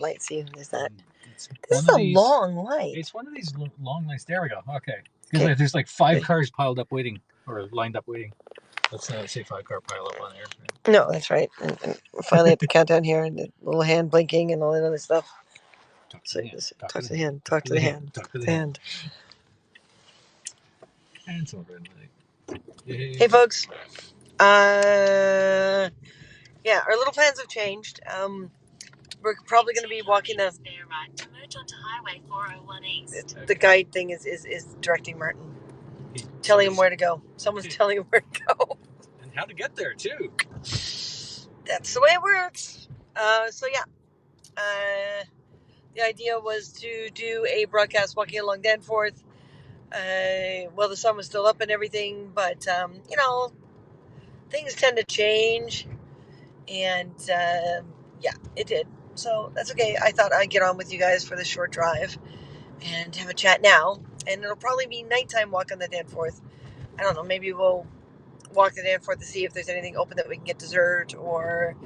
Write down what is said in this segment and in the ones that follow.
light. See, there's that. It's This is a long light. It's one of these long lights. There we go. Okay. Okay. There's like 5 cars piled up waiting, or lined up waiting. Let's not say 5-car pile up on there. No, that's right. And we're finally at the countdown here, and the little hand blinking and all that other stuff. Talk to So the hand. just Talk talk to to the hand. Talk to the hand. Talk to the hand. And some red light. Hey, folks. Yeah, our little plans have changed. We're probably going to be walking the. The guide thing is directing Martin, telling him where to go. Someone's telling him where to go. And how to get there too. That's the way it works. So yeah, the idea was to do a broadcast walking along Danforth. Well, the sun was still up and everything, but you know, things tend to change, and yeah, it did. So that's okay. I thought I'd get on with you guys for this short drive and have a chat now. And it'll probably be nighttime walk on the Danforth. I don't know. Maybe we'll walk the Danforth to see if there's anything open that we can get dessert or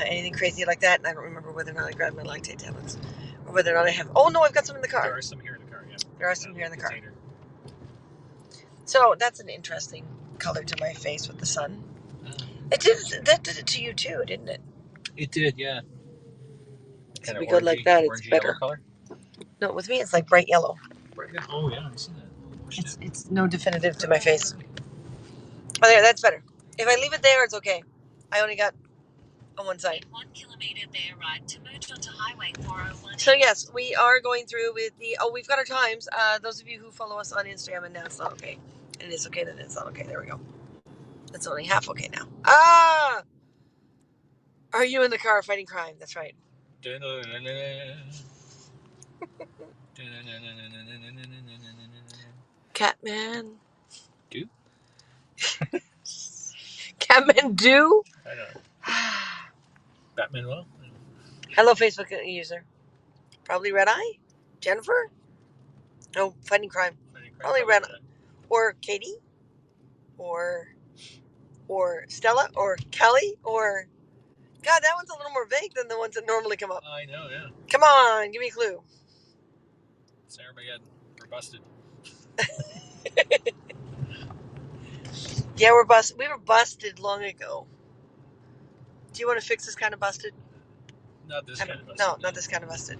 anything crazy like that. And I don't remember whether or not I grabbed my lactate tablets or whether or not I have. Oh no, I've got some in the car. There are some here in the car. Yeah. There are some here in the car. So that's an interesting color to my face with the sun. It did. That did it to you too, didn't it? It did, yeah. So we go like that. It's better. Color? No, with me it's like bright yellow. Oh yeah, I see that. It's no definitive to my face. Oh, there, that's better. If I leave it there, it's okay. I only got on one side. 1 kilometer there, right to merge onto Highway 401. So yes, we are going through with the. Oh, we've got our times. Those of you who follow us on Instagram, and now it's not okay. And it is okay that it's not okay. There we go. It's only half okay now. Ah! Are you in the car fighting crime? That's right. Catman. Do? Catman do? I know. Batman well? Hello, Facebook user. Probably Red Eye? Jennifer? No, fighting crime. Probably Red Eye. Or Katie? Or Stella? Or Kelly? Or... God, that one's a little more vague than the ones that normally come up. I know, yeah. Come on, give me a clue. It's Armageddon. We're busted. Yeah, we're busted. We were busted long ago. Do you want to fix this kind of busted? Not this kind of busted. No, not this kind of busted.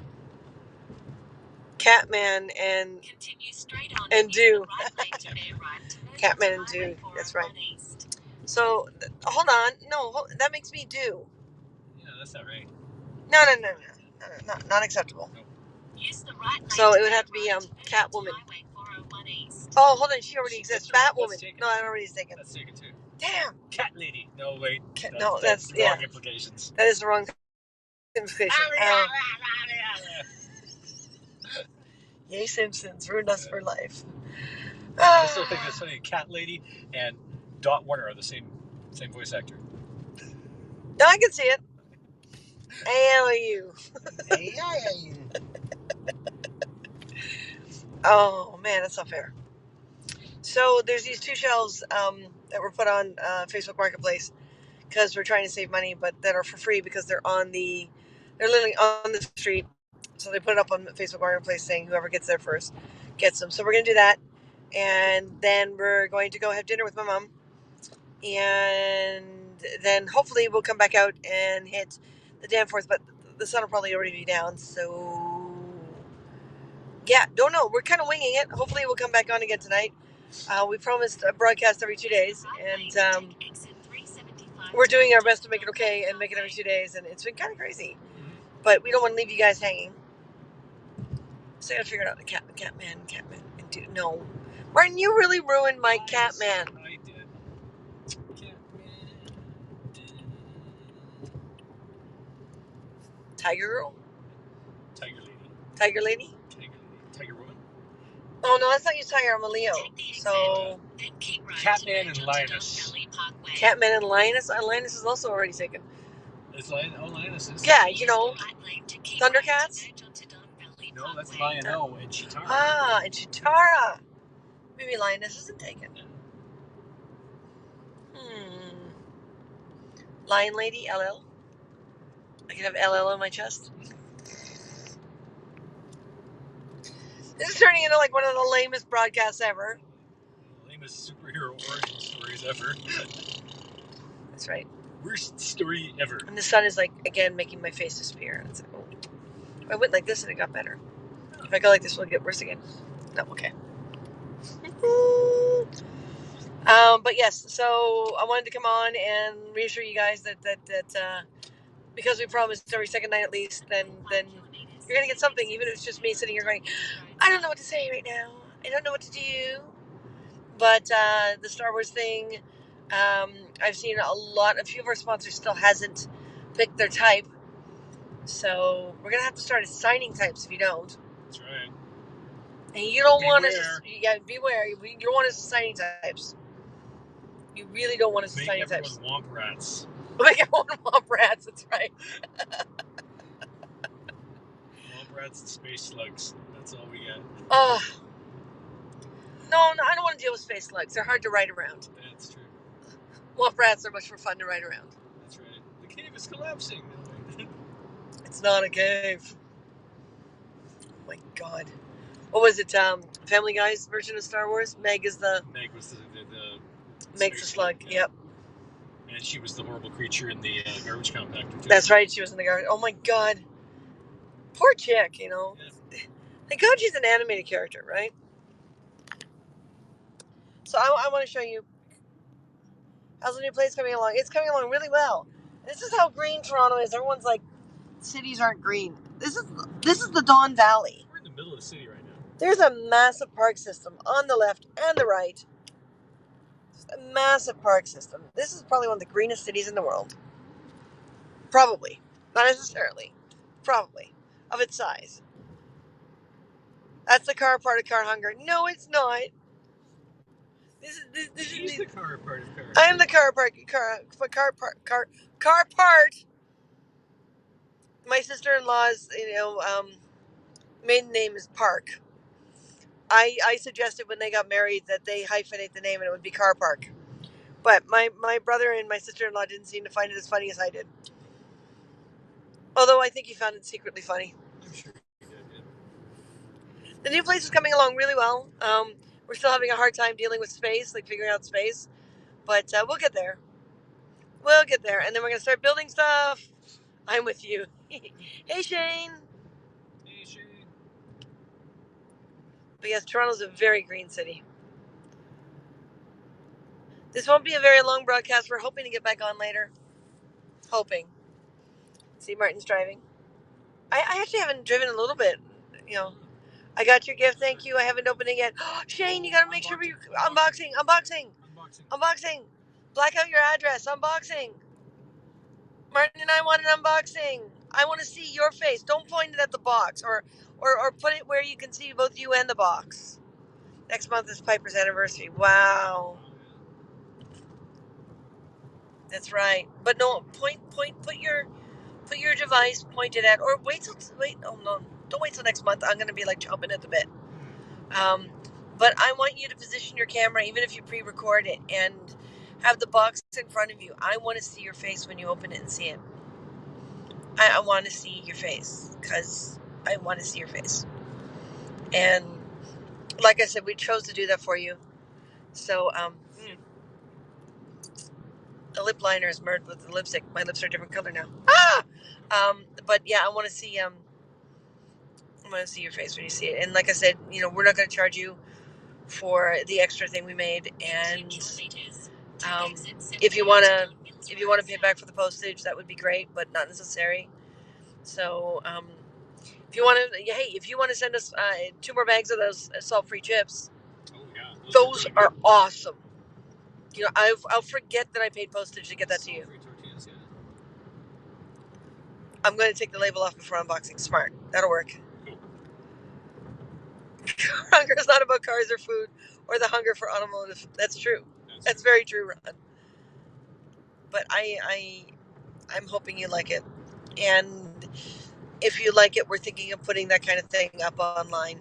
Catman and do. Catman and do. That's right. So, hold on. No, that makes me do. Yeah, that's not right. No, not acceptable. Nope. So it would have to be Catwoman. Oh, hold on. She already exists. Batwoman. No, that already is taken. That's taken too. Damn. Cat lady. No, wait. That's wrong implications. That is the wrong implication. Yay, Simpsons ruined us for life. I still think it's funny. Cat lady and Dot Warner are the same voice actor. No, I can see it. ALU. Oh man, that's not fair. So there's these 2 shelves that were put on Facebook Marketplace because we're trying to save money, but that are for free because they're literally on the street. So they put it up on Facebook Marketplace saying whoever gets there first gets them. So we're going to do that. And then we're going to go have dinner with my mom. And then hopefully we'll come back out and hit the Danforth, but the sun will probably already be down. So yeah, don't know. We're kind of winging it. Hopefully we'll come back on again tonight. We promised a broadcast every 2 days, and we're doing our best to make it okay and make it every 2 days, and it's been kind of crazy. But we don't want to leave you guys hanging. So I gotta figure it out. The Catman, and do no. Martin, you really ruined my Catman. I did. Tiger Girl? Tiger Lady. Tiger Lady? Tiger Woman? Oh no, that's not you, Tiger. I'm a Leo. So Catman and Lioness. Catman and Lioness? Lioness is also already taken. Lioness is. Yeah, you know, Thundercats? No, that's Lion-O and Chitara. Ah, and Chitara. Maybe Lioness isn't taken. Lion Lady, LL. I can have LL on my chest. This is turning into like one of the lamest broadcasts ever. Lamest superhero origin stories ever. That's right. Worst story ever. And the sun is like again making my face disappear. It's like, oh. I went like this and it got better. If I go like this, will it get worse again? No, okay. But yes, so I wanted to come on and reassure you guys that because we promised every second night at least, then you're gonna get something, even if it's just me sitting here going, I don't know what to say right now. I don't know what to do. But the Star Wars thing, I've seen a few of our sponsors still hasn't picked their type. So we're gonna have to start assigning types if you don't. That's right. And you don't want us. Yeah, beware. You don't want us assigning types. You really don't want us assigning types. Make everyone womp rats. Make everyone womp rats. That's right. Womp rats and space slugs. That's all we get. Oh. No, I don't want to deal with space slugs. They're hard to ride around. That's true. Womp rats are much more fun to ride around. That's right. The cave is collapsing. It's not a cave. Oh my God. What was it? Family Guy's version of Star Wars? Meg was the Meg's the slug. Yep. And she was the horrible creature in the garbage compactor too. That's right. She was in the garbage. Oh my God. Poor chick, you know. Yeah. Thank God she's an animated character, right? So I want to show you how's the new place coming along. It's coming along really well. This is how green Toronto is. Everyone's like, cities aren't green. This is the Don Valley. We're in the middle of the city right now. There's a massive park system on the left and the right. Just a massive park system. This is probably one of the greenest cities in the world. Probably. Not necessarily. Probably. Of its size. That's the car part of car hunger. No, it's not. She's the car part of car. I am the car part. Car part. My sister-in-law's, maiden name is Park. I suggested when they got married that they hyphenate the name and it would be Car Park. But my brother and my sister-in-law didn't seem to find it as funny as I did. Although I think he found it secretly funny. I'm sure he did, yeah. The new place is coming along really well. We're still having a hard time dealing with space, like figuring out space. But we'll get there. We'll get there. And then we're going to start building stuff. I'm with you. Hey, Shane. Hey, Shane. But yes, Toronto's a very green city. This won't be a very long broadcast. We're hoping to get back on later. Hoping. See, Martin's driving. I actually haven't driven a little bit. You know, I got your gift. Thank you. I haven't opened it yet. Shane, you got to make sure we unboxing. Black out your address. Unboxing. Martin and I want an unboxing. I want to see your face. Don't point it at the box or put it where you can see both you and the box. Next month is Piper's anniversary. Wow. That's right. But no, put your device pointed at, or don't wait till next month. I'm going to be like chomping at the bit. But I want you to position your camera, even if you pre-record it, and have the box in front of you. I want to see your face when you open it and see it. I want to see your face because I want to see your face. And like I said, we chose to do that for you. So, the lip liner is merged with the lipstick. My lips are a different color now. But yeah, I want to see your face when you see it. And like I said, we're not going to charge you for the extra thing we made. And if you want to pay back for the postage, that would be great, but not necessary. So if you want to send us 2 more bags of those salt-free chips, those are awesome. I'll forget that I paid postage to get that to you. I'm going to take the label off before unboxing. Smart. That'll work. Hunger is not about cars or food or the hunger for automotive. That's true. That's very true, Ron. But I'm hoping you like it. And if you like it, we're thinking of putting that kind of thing up online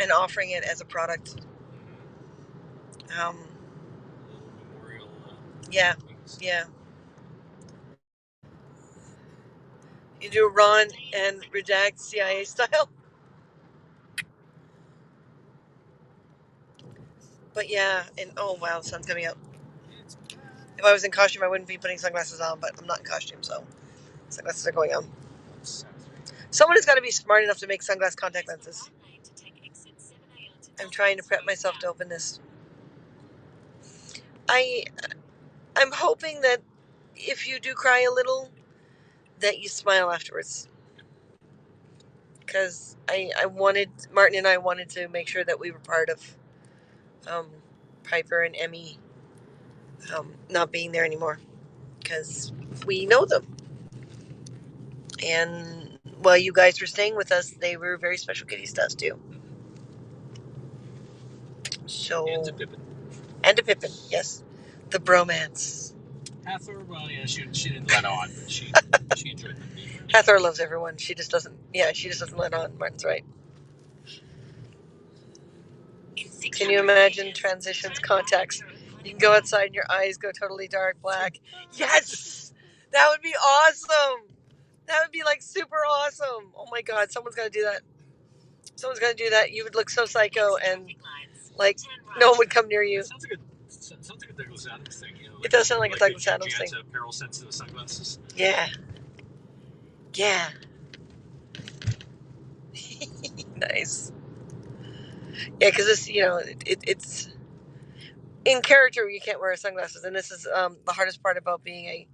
and offering it as a product. Memorial. Yeah. You do Ron and redact CIA style. But yeah, and oh wow, the sun's coming out. If I was in costume, I wouldn't be putting sunglasses on, but I'm not in costume, so sunglasses are going on. Someone has got to be smart enough to make sunglass contact lenses. I'm trying to prep myself to open this. I'm hoping that if you do cry a little, that you smile afterwards. Because Martin and I wanted to make sure that we were part of Piper and Emmy not being there anymore. Because we know them. And while you guys were staying with us, they were very special kitties to us too. So, and to Pippin, yes. The bromance. Hathor, well, yeah, she didn't let on, but she enjoyed them being there. Hathor loves everyone. She just doesn't let on. Martin's right. Can you imagine transitions, contacts? You can go outside and your eyes go totally dark black. Yes! That would be awesome! That would be like super awesome. Oh my god, someone's got to do that. Someone's got to do that. You would look so psycho and like no one would come near you. Sounds like a Douglas Adams thing. You know, like, it does sound like a Douglas Adams thing. Apparel sensitive sunglasses. Yeah. Yeah. Nice. Yeah, because this, it's in character. You can't wear sunglasses, and this is the hardest part about being a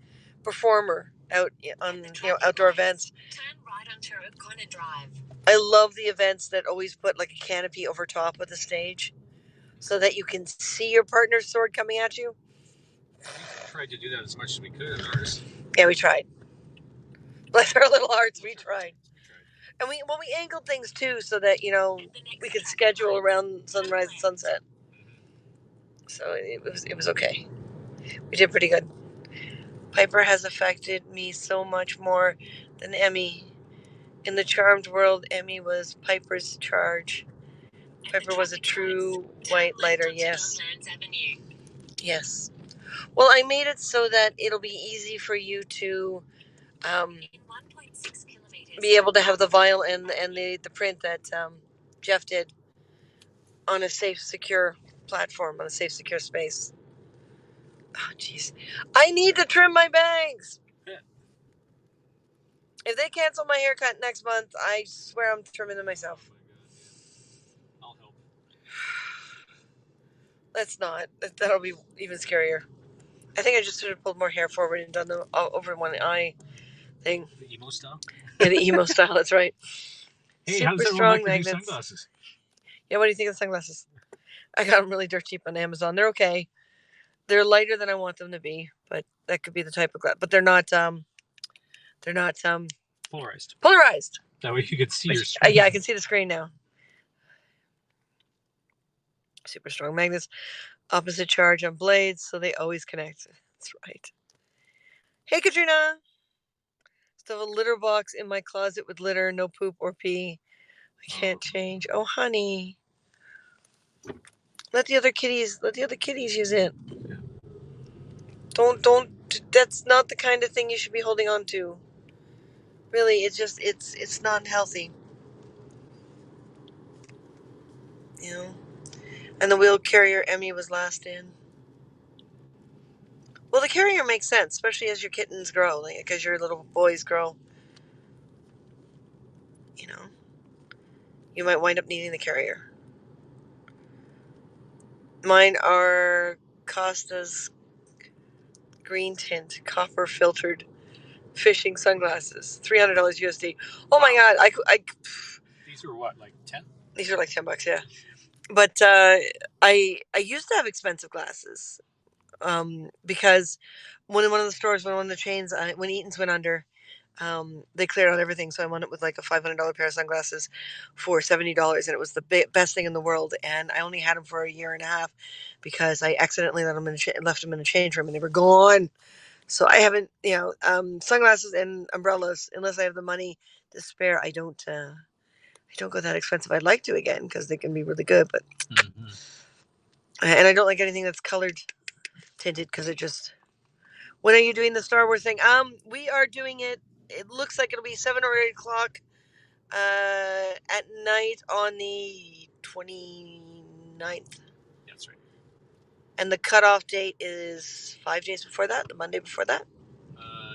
performer out on outdoor events. Turn right onto O'Connor Drive. I love the events that always put like a canopy over top of the stage, so that you can see your partner's sword coming at you. We tried to do that as much as we could in ours. Yeah, we tried. Bless our little hearts, we tried. And we angled things too, so that we could schedule around sunrise and sunset. So it was okay. We did pretty good. Piper has affected me so much more than Emmy. In the Charmed world, Emmy was Piper's charge. Piper was a true white lighter, yes. Yes. Well, I made it so that it'll be easy for you to be able to have the vial and the print that Jeff did on a safe, secure platform, on a safe, secure space. Oh, jeez. I need to trim my bangs. Yeah. If they cancel my haircut next month, I swear I'm trimming them myself. Oh my God, yeah. I'll help. Let's not. That'll be even scarier. I think I just should have pulled more hair forward and done the over one eye thing. The emo style? Yeah, the emo style, that's right. Hey, Super how's that strong like magnets. the new sunglasses? Yeah, what do you think of the sunglasses? I got them really dirt cheap on Amazon. They're okay. They're lighter than I want them to be, but that could be the type of glass. But they're not Polarized. Polarized. That way you can see your screen. Yeah, I can see the screen now. Super strong magnets. Opposite charge on blades, so they always connect. That's right. Hey, Katrina. Still have a litter box in my closet with litter, no poop or pee. I can't change. Oh, honey. Let the other kitties use it. Yeah. Don't. That's not the kind of thing you should be holding on to. Really, it's not healthy. And the wheel carrier Emmy was last in. Well, the carrier makes sense, especially as your kittens grow, because your little boys grow. You might wind up needing the carrier. Mine are Costa's green tint, copper filtered fishing sunglasses, $300 USD. Oh my God! These were what, like 10? These are like $10, yeah. But I used to have expensive glasses, because when one of the stores, when one of the chains, when Eaton's went under, they cleared out everything. So I wound up with like a $500 pair of sunglasses for $70, and it was the best thing in the world. And I only had them for a year and a half because I accidentally left them in a change room, and they were gone. So I haven't, sunglasses and umbrellas, unless I have the money to spare. I don't go that expensive. I'd like to again because they can be really good, but and I don't like anything that's colored tinted because it just. When are you doing the Star Wars thing? We are doing it. It looks like it'll be 7 or 8 o'clock at night on the 29th. That's right. And the cutoff date is 5 days before that, the Monday before that.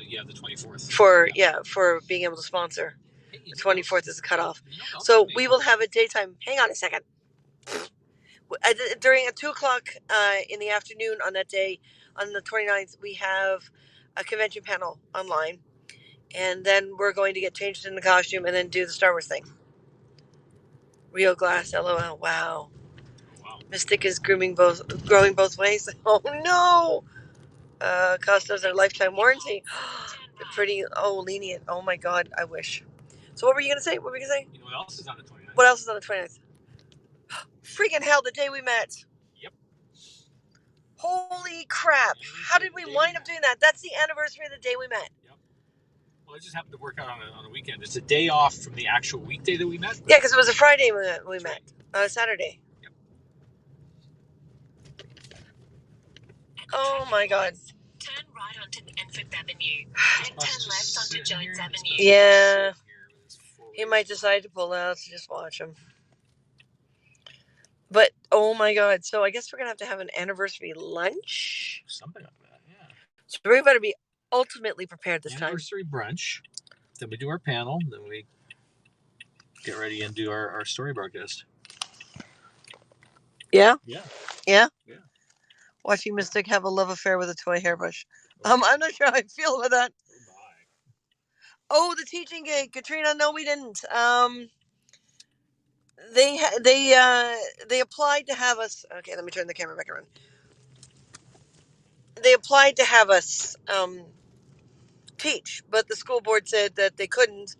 Yeah, the 24th. For being able to sponsor. The 24th is the cutoff. So we will have a daytime. Hang on a second. During at 2:00 in the afternoon on that day, on the 29th, we have a convention panel online, and then we're going to get changed in the costume and then do the Star Wars thing. Real glass, LOL. Wow. Mystic is growing both ways. Oh no! Costos are lifetime warranty. They're pretty lenient. Oh my god, I wish. So what were you gonna say? You know what else is on the 29th? What else is on the 29th? Freaking hell, the day we met. Yep. Holy crap. How did we wind up doing that? That's the anniversary of the day we met. Yep. Well, it just happened to work out on a weekend. It's a day off from the actual weekday that we met. Yeah, because it was a Friday we met. Not a Saturday. Yep. Oh my god. Turn right onto Enford Avenue. Then turn left onto Jones Avenue. Yeah. He might decide to pull out, so just watch him. But, oh my god. So I guess we're going to have an anniversary lunch? Something like that, yeah. So we better be ultimately prepared this Anniversary brunch. Then we do our panel. Then we get ready and do our story broadcast. Yeah? Yeah. Yeah? Yeah. Watching Mystic have a love affair with a toy hairbrush. I'm not sure how I feel about that. Oh, the teaching gig, Katrina. No, we didn't. They applied to have us. Okay, let me turn the camera back around. They applied to have us teach, but the school board said that they couldn't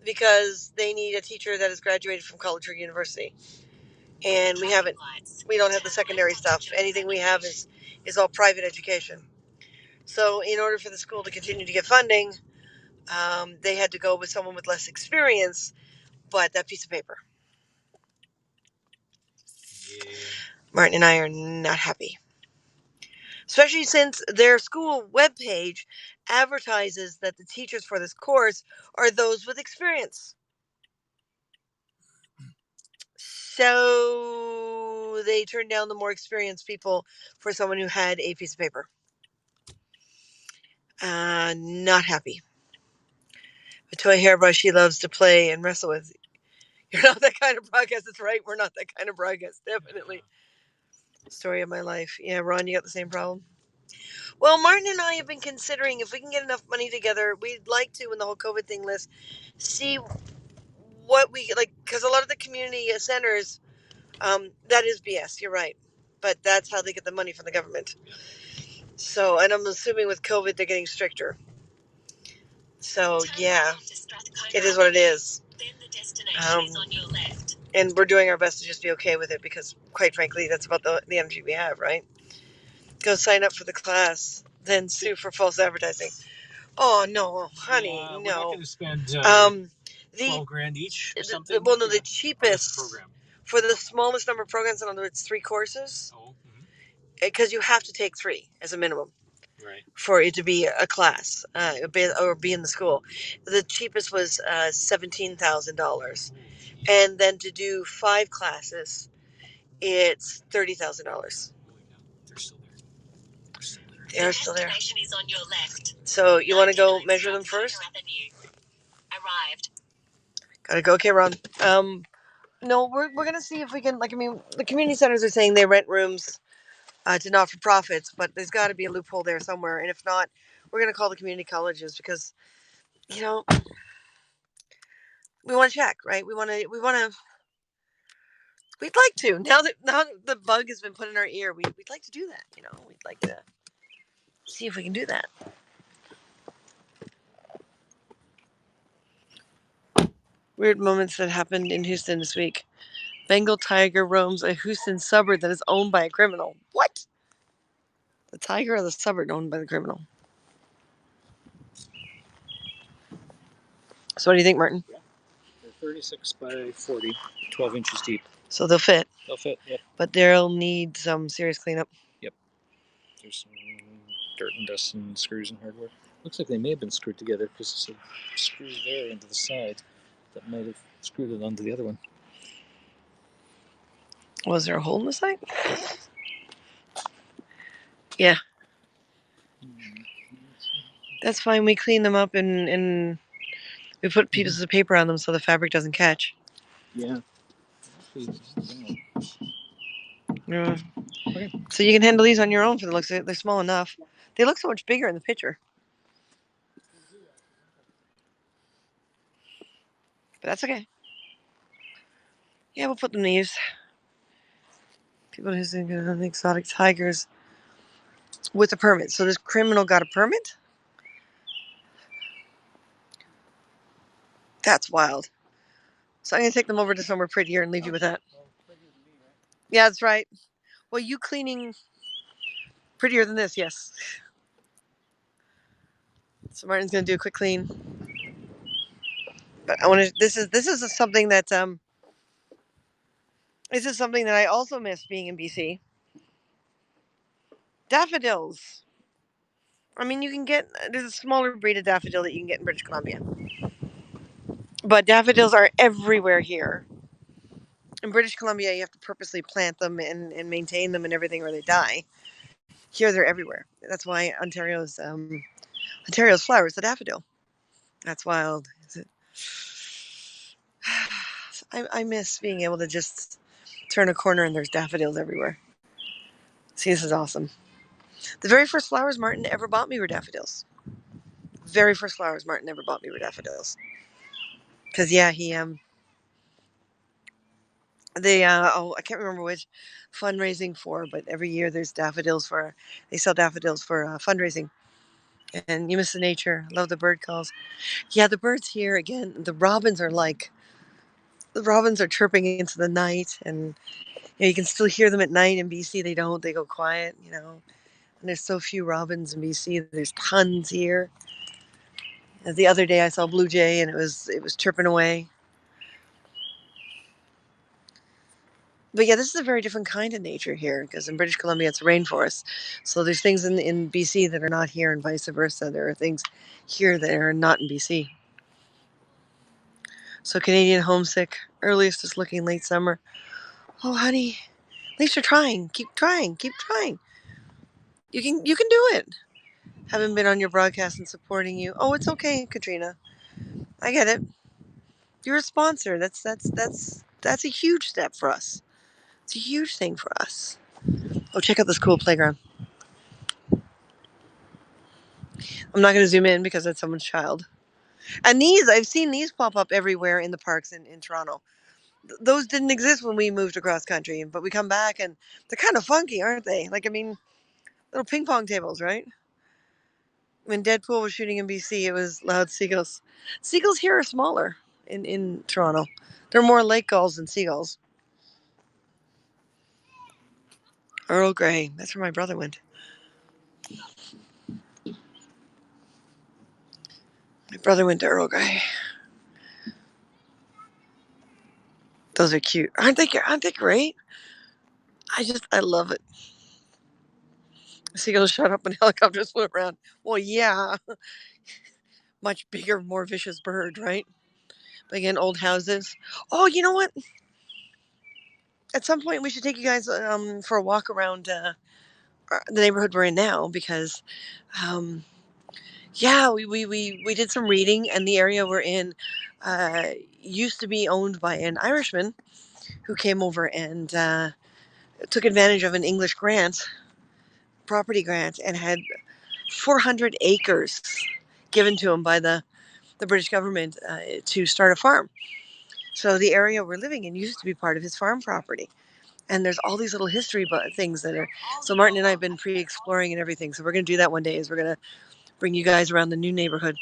because they need a teacher that has graduated from college or university, and we haven't. We don't have the secondary stuff. Anything we have is all private education. So, in order for the school to continue to get funding, they had to go with someone with less experience, but that piece of paper. Yeah. Martin and I are not happy. Especially since their school webpage advertises that the teachers for this course are those with experience. So they turned down the more experienced people for someone who had a piece of paper. Not happy. A toy hairbrush she loves to play and wrestle with. You're not that kind of broadcast. That's right. We're not that kind of broadcast. Definitely. Story of my life. Yeah, Ron, you got the same problem? Well, Martin and I have been considering if we can get enough money together, we'd like to, when the whole COVID thing lifts, see what we like, because a lot of the community centers, that is BS. You're right, but that's how they get the money from the government. So, and I'm assuming with COVID they're getting stricter. So yeah, it is what it is. Then the destination is on your left. And we're doing our best to just be okay with it because, quite frankly, that's about the energy we have, right? Go sign up for the class, then sue for false advertising. Oh no, honey, We're not no. going to spend $12,000 each or something. Well, no, the cheapest program for the smallest number of programs. In other words, 3 courses. Oh. Because you have to take 3 as a minimum. Right. For it to be a class, or be in the school. The cheapest was $17,000, and then to do 5 classes, it's $30,000. They're still there. They are still there. The destination is on your left. So you want to go measure them first? Arrived. Gotta go. Okay, Ron. No, we're gonna see if we can. Like, I mean, the community centers are saying they rent rooms to not-for-profits, but there's got to be a loophole there somewhere. And if not, we're gonna call the community colleges because, you know, we want to check, right? We'd like to. Now that the bug has been put in our ear, we'd like to do that. You know, we'd like to see if we can do that. Weird moments that happened in Houston this week. Bengal tiger roams a Houston suburb that is owned by a criminal. What? The tiger or the suburb owned by the criminal? So what do you think, Martin? They're 36 by 40, 12 inches deep. So they'll fit. They'll fit, yep. But they'll need some serious cleanup. Yep. There's some dirt and dust and screws and hardware. Looks like they may have been screwed together because there's a screw there into the side that might have screwed it onto the other one. Was there a hole in the side? Yeah. That's fine. We clean them up and we put pieces of paper on them so the fabric doesn't catch. Yeah. Yeah. Okay. So you can handle these on your own for the looks of it. They're small enough. They look so much bigger in the picture. But that's okay. Yeah, we'll put them to use. People who's thinking exotic tigers with a permit. So this criminal got a permit? That's wild. So I'm going to take them over to somewhere prettier and leave you with that. Yeah, that's right. Well, you cleaning prettier than this, yes. So Martin's going to do a quick clean. But I want to. This is something that This is something that I also miss being in BC. Daffodils. I mean, you can get there's a smaller breed of daffodil that you can get in British Columbia, but daffodils are everywhere here. In British Columbia, you have to purposely plant them and maintain them and everything, or they die. Here, they're everywhere. That's why Ontario's flower is the daffodil. That's wild. I miss being able to just turn a corner and there's daffodils everywhere. See, this is awesome. The very first flowers Martin ever bought me were daffodils. Very first flowers Martin ever bought me were daffodils. Cause yeah, I can't remember which fundraising for, but every year there's they sell daffodils for fundraising. And you miss the nature. Love the bird calls. Yeah, the birds here again. The robins are chirping into the night, and you can still hear them at night. In BC, they don't. They go quiet. And there's so few robins in BC. There's tons here. The other day I saw a blue jay, and it was chirping away. But yeah, this is a very different kind of nature here because in British Columbia it's a rainforest. So there's things in BC that are not here and vice versa. There are things here that are not in BC. So Canadian homesick, earliest is looking late summer. Oh honey, at least you're trying. Keep trying. Keep trying. You can do it. Haven't been on your broadcast and supporting you. Oh, it's okay, Katrina. I get it. You're a sponsor. That's a huge step for us. It's a huge thing for us. Oh, check out this cool playground. I'm not going to zoom in because that's someone's child. And I've seen these pop up everywhere in the parks in Toronto. Those didn't exist when we moved across country, but we come back and they're kind of funky, aren't they? Like, I mean, little ping pong tables, right? When Deadpool was shooting in BC, it was loud seagulls. Seagulls here are smaller in Toronto. They're more lake gulls than seagulls. Earl Grey. That's where my brother went. My brother went to Earl Grey. Those are cute. Aren't they great? I love it. Seagulls shut up and helicopters flew around. Well, yeah. Much bigger, more vicious bird, right? But again, old houses. Oh, you know what? At some point, we should take you guys for a walk around the neighborhood we're in now because, yeah, we did some reading, and the area we're in used to be owned by an Irishman who came over and took advantage of an English property grant, and had 400 acres given to him by the British government to start a farm. So the area we're living in used to be part of his farm property. And there's all these little history things that are. So Martin and I have been pre-exploring and everything. So we're going to do that one day. Is we're going to bring you guys around the new neighborhood.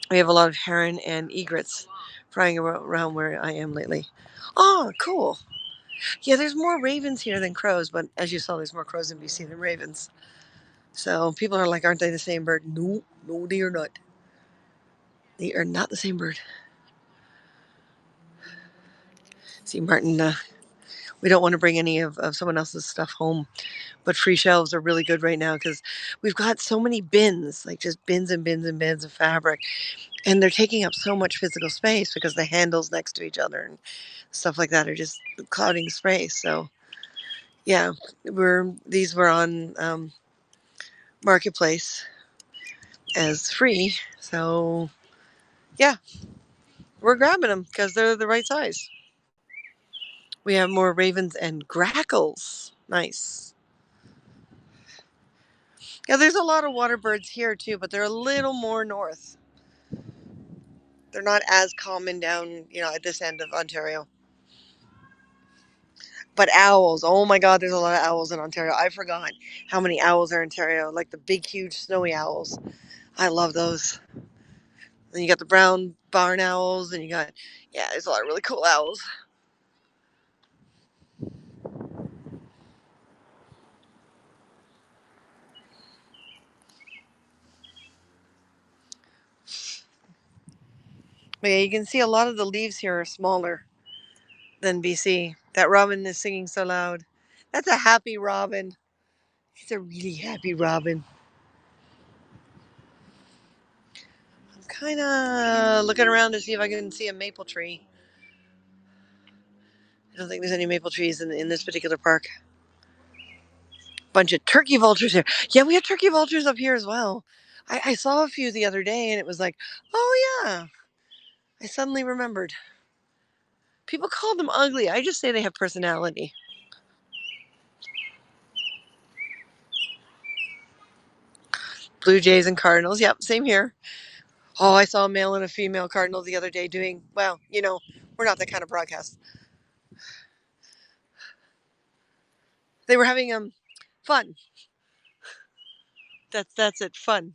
We have a lot of heron and egrets flying around where I am lately. Oh, cool. Yeah, there's more ravens here than crows, but as you saw, there's more crows in BC than ravens. So people are like, aren't they the same bird? No, they are not. They are not the same bird. See, Martin, we don't want to bring any of someone else's stuff home, but free shelves are really good right now because we've got so many bins, like just bins and bins and bins of fabric, and they're taking up so much physical space because the handles next to each other and stuff like that are just clouding space. So Yeah, these were on Marketplace as free. So yeah, we're grabbing them because they're the right size. We have more ravens and grackles. Nice. Yeah, there's a lot of water birds here too, but they're a little more north. They're not as common down, at this end of Ontario. But owls, oh my God, there's a lot of owls in Ontario. I forgot how many owls are in Ontario, like the big, huge, snowy owls. I love those. And you got the brown barn owls, and there's a lot of really cool owls. But yeah, you can see a lot of the leaves here are smaller than BC. That robin is singing so loud. That's a happy robin. He's a really happy robin. I'm kind of looking around to see if I can see a maple tree. I don't think there's any maple trees in this particular park. Bunch of turkey vultures here. Yeah, we have turkey vultures up here as well. I saw a few the other day and it was like, oh yeah. I suddenly remembered. People call them ugly. I just say they have personality. Blue jays and cardinals. Yep, same here. Oh, I saw a male and a female cardinal the other day doing, well, we're not that kind of broadcast. They were having fun. That's it, fun.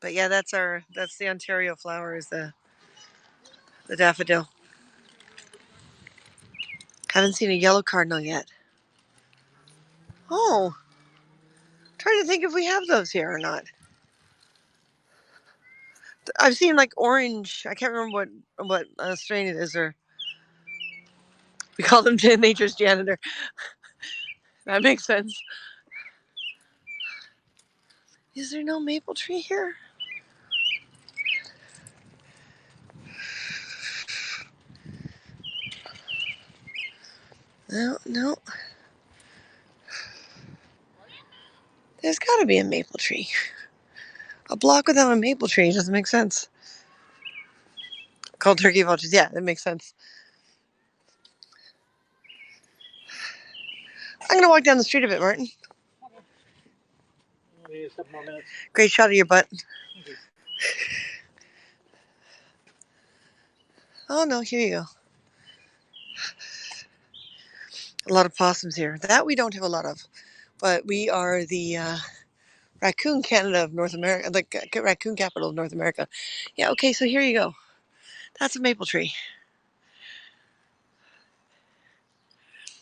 But yeah, that's the Ontario flower, is the daffodil. Haven't seen a yellow cardinal yet. Oh, trying to think if we have those here or not. I've seen like orange. I can't remember what strain it is, or we call them nature's janitor. That makes sense. Is there no maple tree here? No. There's got to be a maple tree. A block without a maple tree doesn't make sense. Called turkey vultures. Yeah, that makes sense. I'm gonna walk down the street a bit, Martin. Maybe a couple more minutes. Great shot of your butt. Oh no, here you go. A lot of possums here. That we don't have a lot of, but we are the raccoon Canada of North America, the raccoon capital of North America. Yeah, okay, so here you go. That's a maple tree.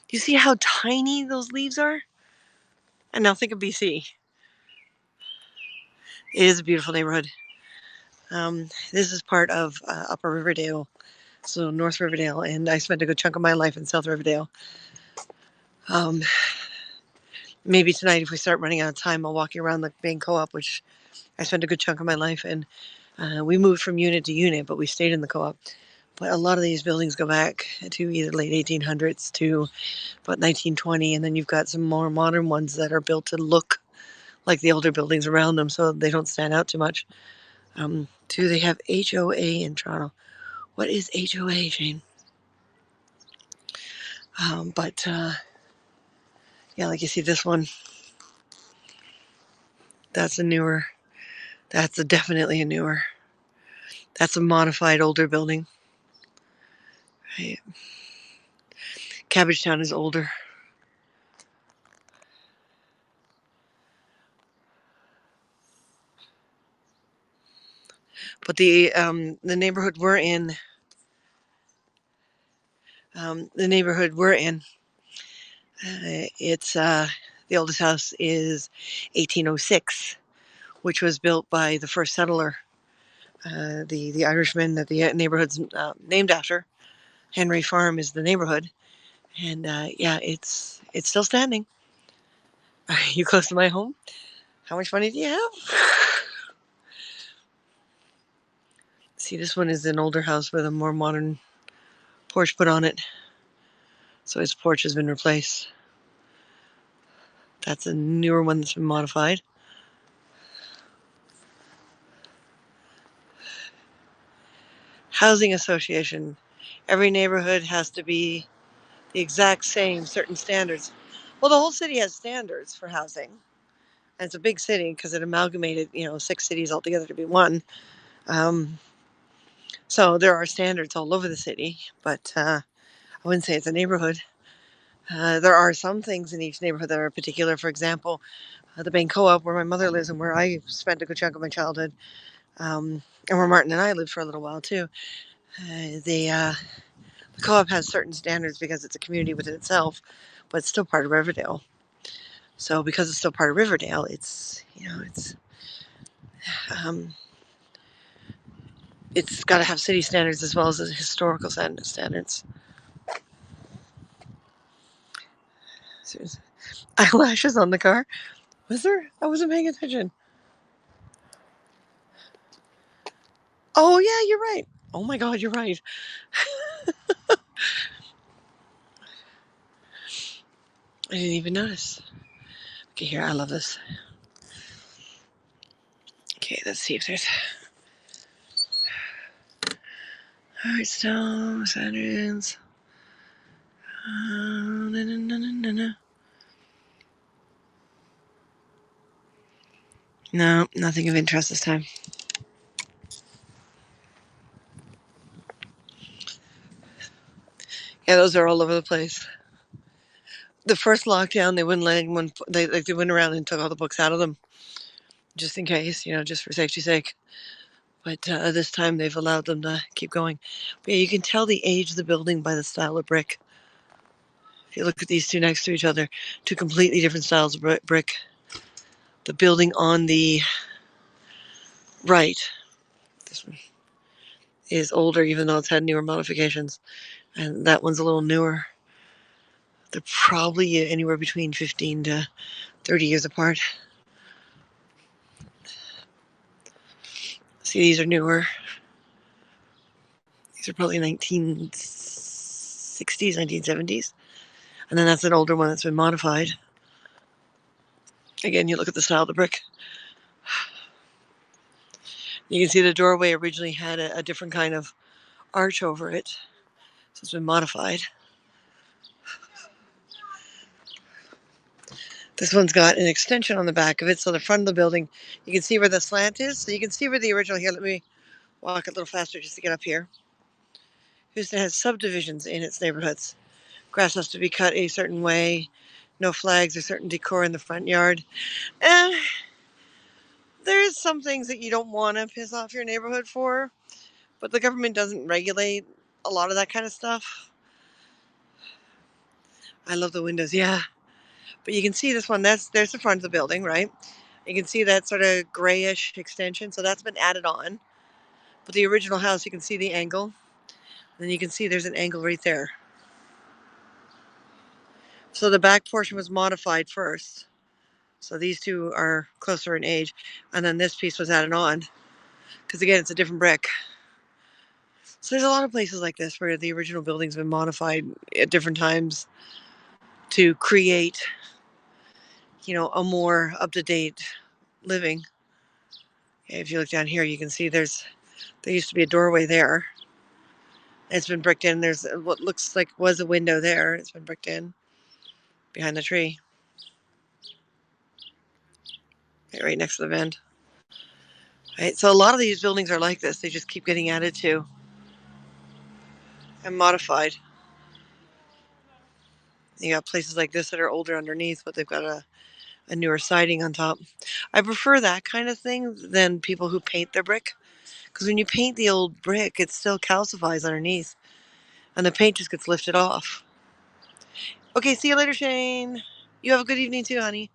You see how tiny those leaves are? And now think of BC. It is a beautiful neighborhood. This is part of Upper Riverdale, so North Riverdale, and I spent a good chunk of my life in South Riverdale. Maybe tonight, if we start running out of time, I'll walk you around the main co-op, which I spent a good chunk of my life in. We moved from unit to unit, but we stayed in the co-op. But a lot of these buildings go back to either late 1800s to about 1920, and then you've got some more modern ones that are built to look like the older buildings around them, so they don't stand out too much. They have HOA in Toronto. What is HOA, Shane? Yeah, like you see this one. That's definitely a newer. That's a modified older building. Right. Cabbagetown is older. But the neighborhood we're in, it's the oldest house is 1806, which was built by the first settler, the Irishman that the neighborhood's named after. Henry Farm is the neighborhood, and it's still standing. Are you close to my home? How much money do you have? See, this one is an older house with a more modern porch put on it. So his porch has been replaced. That's a newer one that's been modified. Housing association. Every neighborhood has to be the exact same, certain standards. Well, the whole city has standards for housing. And it's a big city because it amalgamated, 6 cities altogether to be one. So there are standards all over the city, but I wouldn't say it's a neighborhood. There are some things in each neighborhood that are particular. For example, the Bain Co-op, where my mother lives and where I spent a good chunk of my childhood, and where Martin and I lived for a little while too. The co-op has certain standards because it's a community within itself, but it's still part of Riverdale. So because it's still part of Riverdale, it's got to have city standards as well as historical standards. Eyelashes on the car? Was there? I wasn't paying attention. Oh yeah, you're right. Oh my God, you're right. I didn't even notice. Okay, here, I love this. Okay, let's see if there's Hearthstone, Saturn's. No, nothing of interest this time. Yeah, those are all over the place. The first lockdown, they wouldn't let anyone. They went around and took all the books out of them, just in case, just for safety's sake. But this time they've allowed them to keep going. But yeah, you can tell the age of the building by the style of brick. If you look at these two next to each other, two completely different styles of brick. The building on the right, this one, is older, even though it's had newer modifications. And that one's a little newer. They're probably anywhere between 15 to 30 years apart. See, these are newer. These are probably 1960s, 1970s. And then that's an older one that's been modified. Again, you look at the style of the brick. You can see the doorway originally had a different kind of arch over it. So it's been modified. This one's got an extension on the back of it. So the front of the building, you can see where the slant is. So you can see where the original, here, let me walk a little faster just to get up here. Houston has subdivisions in its neighborhoods. Grass has to be cut a certain way. No flags or certain decor in the front yard. There's some things that you don't want to piss off your neighborhood for, but the government doesn't regulate a lot of that kind of stuff. I love the windows, yeah. But you can see this one, there's the front of the building, right? You can see that sort of grayish extension, so that's been added on. But the original house, you can see the angle. And then you can see there's an angle right there. So the back portion was modified first. So these two are closer in age. And then this piece was added on. Because again, it's a different brick. So there's a lot of places like this where the original building's been modified at different times to create, a more up-to-date living. If you look down here, you can see there used to be a doorway there. It's been bricked in. There's what looks like was a window there. It's been bricked in behind the tree. Right next to the vent. Right, so a lot of these buildings are like this. They just keep getting added to and modified. You got places like this that are older underneath, but they've got a newer siding on top. I prefer that kind of thing than people who paint their brick. Because when you paint the old brick, it still calcifies underneath. And the paint just gets lifted off. Okay, see you later, Shane. You have a good evening too, honey.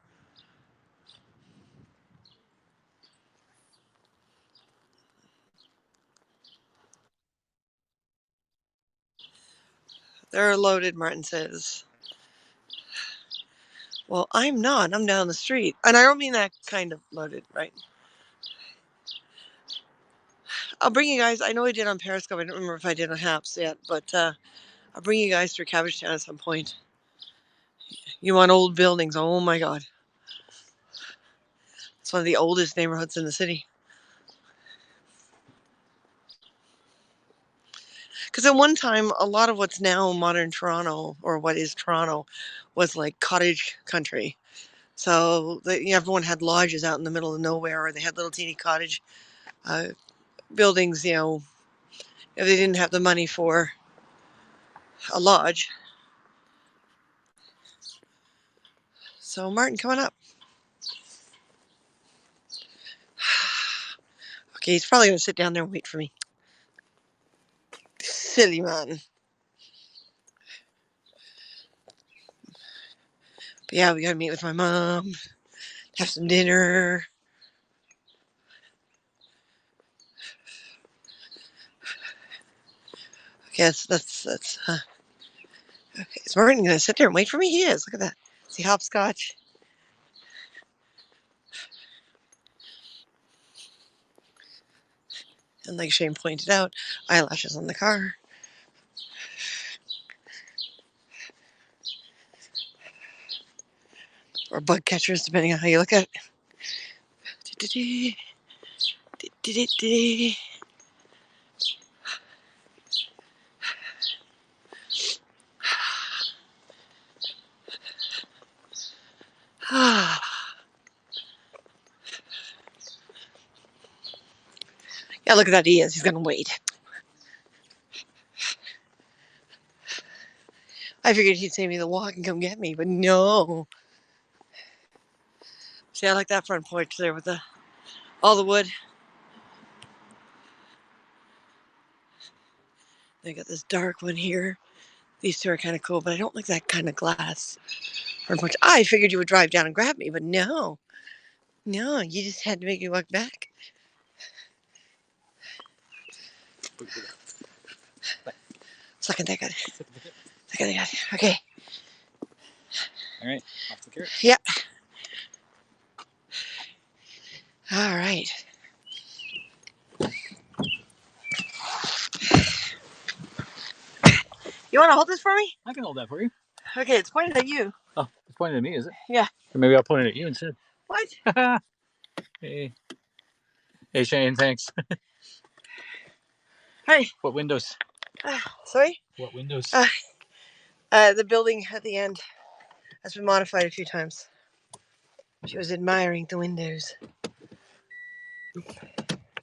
They're loaded, Martin says. Well, I'm not. I'm down the street. And I don't mean that kind of loaded, right? I'll bring you guys. I know I did on Periscope. I don't remember if I did on Haps yet, but I'll bring you guys through Cabbagetown at some point. You want old buildings? Oh my God. It's one of the oldest neighborhoods in the city. Because at one time, a lot of what's now modern Toronto, or what is Toronto, was like cottage country. So everyone had lodges out in the middle of nowhere, or they had little teeny cottage buildings, if they didn't have the money for a lodge. So Martin, come on up. Okay, he's probably going to sit down there and wait for me. Silly man. But yeah, we got to meet with my mom, have some dinner. Okay, that's okay. Is Martin going to sit there and wait for me? He is. Look at that. See hopscotch. And like Shane pointed out, eyelashes on the car. Or bug catchers, depending on how you look at it. Yeah, look at that. He is. He's going to wait. I figured he'd save me the walk and come get me, but no. See, I like that front porch there with all the wood. They got this dark one here. These two are kind of cool, but I don't like that kind of glass front porch. I figured you would drive down and grab me, but no. No, you just had to make me walk back. Sucking that good. Sucking that good. Okay. All right, off the carrot. Yep. All right. You want to hold this for me? I can hold that for you. Okay, it's pointed at you. Oh, it's pointed at me, is it? Yeah. Or maybe I'll point it at you instead. What? Hey. Hey, Shane, thanks. Hey. What windows? Sorry? What windows? The building at the end has been modified a few times. She was admiring the windows.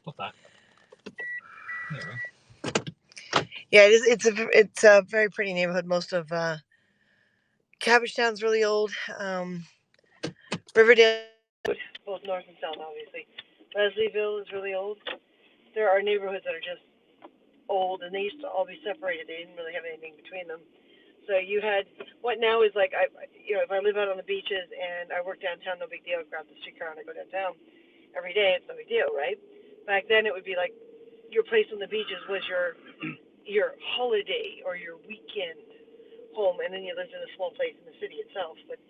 What's that? Anyway. Yeah, it's a very pretty neighborhood. Most of Cabbagetown's really old. Riverdale, both north and south, obviously. Leslieville is really old. There are neighborhoods that are just old, and they used to all be separated. They didn't really have anything between them. So you had what now is like if I live out on the beaches and I work downtown, no big deal. I grab the streetcar and I go downtown every day. It's no big deal, right? Back then, it would be like your place on the beaches was your holiday or your weekend home, and then you lived in a small place in the city itself. But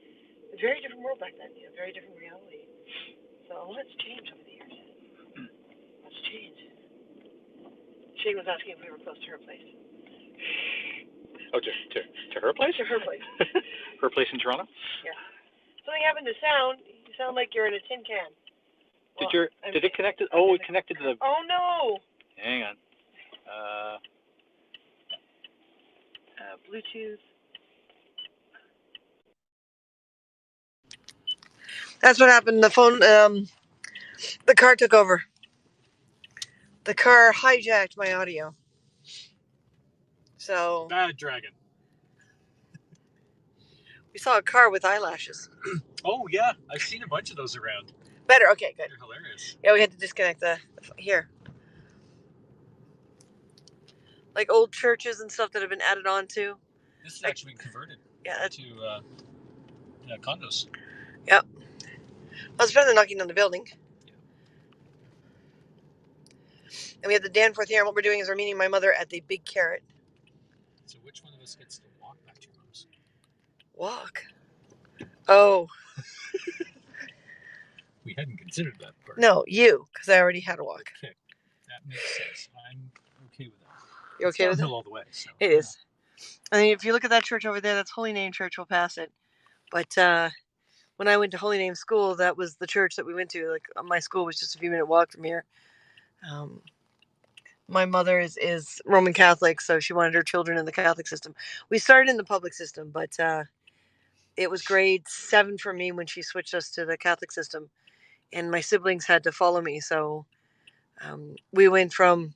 a very different world back then, very different reality. So a lot's changed over the years. What's changed? Shane was asking if we were close to her place. Oh, to her place? To her place. Her place in Toronto? Yeah. Something happened to sound. You sound like you're in a tin can. Did it connect to, it connected to the... Oh, no! Hang on. Bluetooth. That's what happened. The phone, the car took over. The car hijacked my audio. So... Bad dragon. We saw a car with eyelashes. Oh, yeah. I've seen a bunch of those around. Better. Okay, good. They're hilarious. Yeah, we had to disconnect the here. Like old churches and stuff that have been added on to. This has actually been converted to condos. Yep. Well, it's better than knocking down the building. Yeah. And we have the Danforth here, and what we're doing is we're meeting my mother at the Big Carrot. So which one of us gets to walk back to your house? Walk? Oh. We hadn't considered that part. No, you, because I already had a walk. Okay. That makes sense. I'm okay with that. You okay with it? All the way. So. It is. I mean, if you look at that church over there, that's Holy Name Church. We'll pass it. But when I went to Holy Name School, that was the church that we went to. Like my school was just a few minute walk from here. My mother is Roman Catholic, so she wanted her children in the Catholic system. We started in the public system, but it was grade 7 for me when she switched us to the Catholic system, and my siblings had to follow me. So we went from,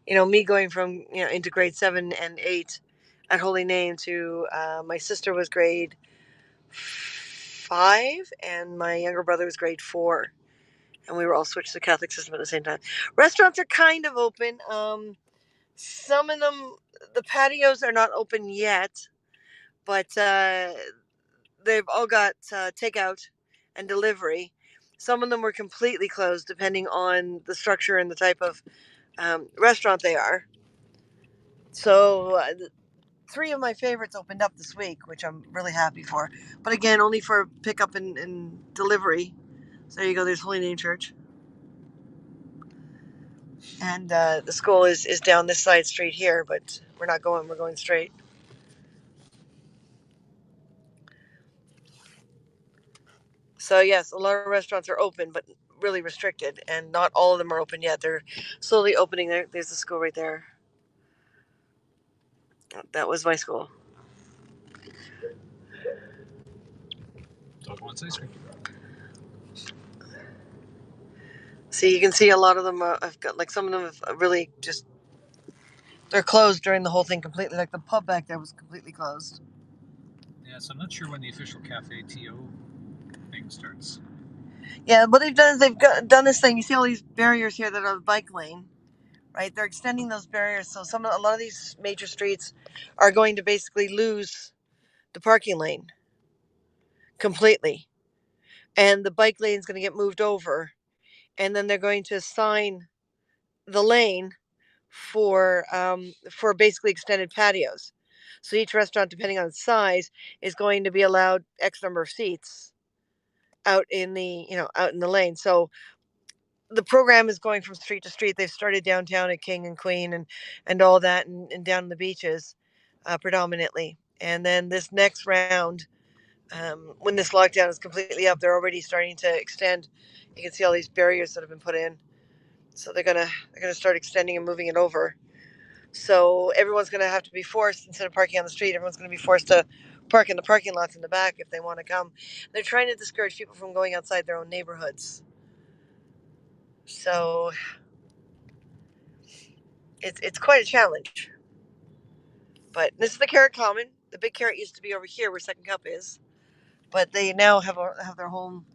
me going from, into grade 7 and 8 at Holy Name to my sister was grade 5 and my younger brother was grade 4. And we were all switched to the Catholic system at the same time. Restaurants are kind of open. Some of them, the patios are not open yet, but they've all got takeout and delivery. Some of them were completely closed depending on the structure and the type of restaurant they are. So 3 of my favorites opened up this week, which I'm really happy for. But again, only for pickup and delivery. So there you go. There's Holy Name Church. And the school is down this side street here, but we're not going. We're going straight. So yes, a lot of restaurants are open, but really restricted, and not all of them are open yet. They're slowly opening. There's the school right there. That was my school. Dog wants ice cream. See, you can see a lot of them. I've got like some of them have really just they're closed during the whole thing completely. Like the pub back there was completely closed. Yeah, so I'm not sure when the official Cafe TO thing starts. Yeah, what they've done is done this thing. You see all these barriers here that are the bike lane, right? They're extending those barriers, so a lot of these major streets are going to basically lose the parking lane completely, and the bike lane is going to get moved over, and then they're going to assign the lane for basically extended patios. So each restaurant, depending on its size, is going to be allowed X number of seats out in the out in the lane. So the program is going from street to street. They've started downtown at King and Queen and all that, and down the beaches predominantly. And then this next round, when this lockdown is completely up, they're already starting to extend. You can see all these barriers that have been put in. So they're gonna start extending and moving it over. So everyone's gonna have to be forced, instead of parking on the street, everyone's gonna be forced to park in the parking lots in the back if they want to come. They're trying to discourage people from going outside their own neighborhoods. So it's quite a challenge. But this is the Carrot Common. The big carrot used to be over here where Second Cup is, but they now have their home.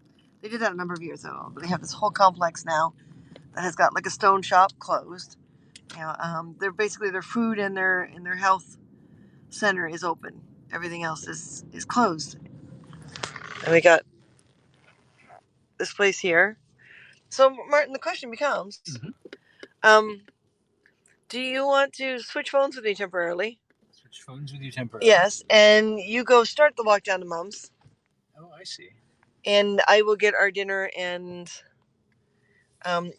They did that a number of years ago, but they have this whole complex now that has got like a stone shop closed. They're basically their food and their health center is open. Everything else is closed. And we got this place here. So Martin, the question becomes, do you want to switch phones with me temporarily? Switch phones with you temporarily? Yes, and you go start the walk down to Mom's. Oh, I see. And I will get our dinner, and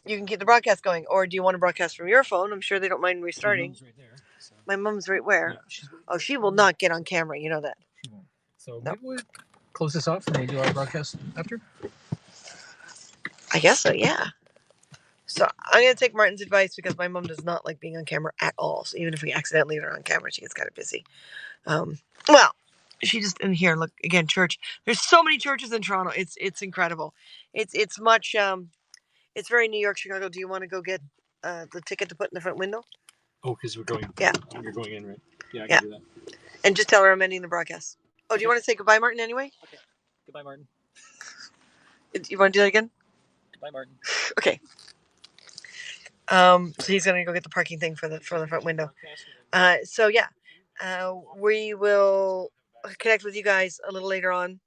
you can keep the broadcast going. Or do you want to broadcast from your phone? I'm sure they don't mind restarting. Mom's right there. So. My mom's right where? Yeah, she will not get on camera. You know that. She won't. So maybe we'll close this off and then do our broadcast after? I guess so, yeah. So I'm going to take Martin's advice, because my mom does not like being on camera at all. So even if we accidentally leave her on camera, she gets kind of busy. Well, she just in here. Look again, church. There's so many churches in Toronto. It's incredible. It's much. It's very New York, Chicago. Do you want to go get the ticket to put in the front window? Oh, because we're going. Yeah. You're going in, right? Yeah, I can do that. And just tell her I'm ending the broadcast. Oh, do you want to say goodbye, Martin, anyway? Okay. Goodbye, Martin. You want to do that again? Goodbye, Martin. Okay. So he's gonna go get the parking thing for the front window. So yeah, we will connect with you guys a little later on,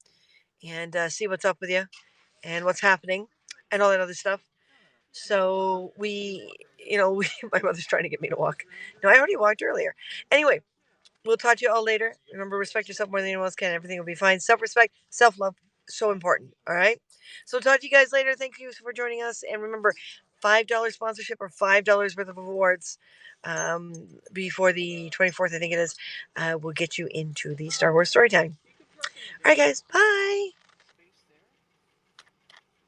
and see what's up with you, and what's happening, and all that other stuff. So my mother's trying to get me to walk. No, I already walked earlier. Anyway, we'll talk to you all later. Remember, respect yourself more than anyone else can. Everything will be fine. Self-respect, self-love, so important. All right. So talk to you guys later. Thank you for joining us, and remember, $5 sponsorship or $5 worth of awards before the 24th, I think it is, will get you into the Star Wars Storytime. All right, guys. Bye.